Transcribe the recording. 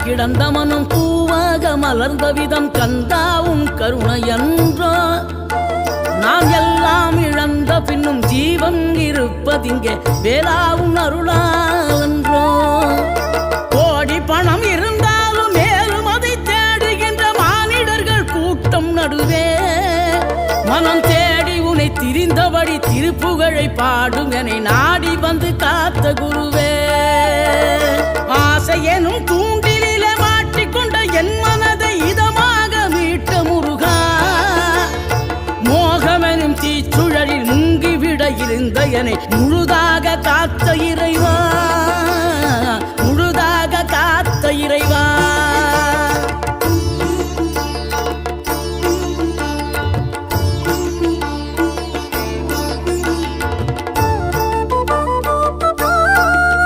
கிடந்த மனம் பூவாக மலர்ந்த விதம் கந்தாவும் கருணையன்றோ நாம் எல்லாம் இழந்த பின்னும் ஜீவன் இருப்பதிங்கே வேளாவும் அருளாலன்றோ கோடி பணம் இருந்தாலும் மேலும் அதை தேடுகின்ற மானிடர்கள் கூட்டம் நடுவே மனம் தேடி உனை திரிந்தபடி திருப்புகழை பாடும் என்னை நாடி வந்து காத்த குருவே ஆசை எனும் தூண்டிலே மாட்டிக்கொண்ட என் மனதை இதமாக மீட்ட முருகா மோகமெனும் தீச்சுழலில் முங்கிவிட இருந்த என்னை முழுதாக காத்த இறை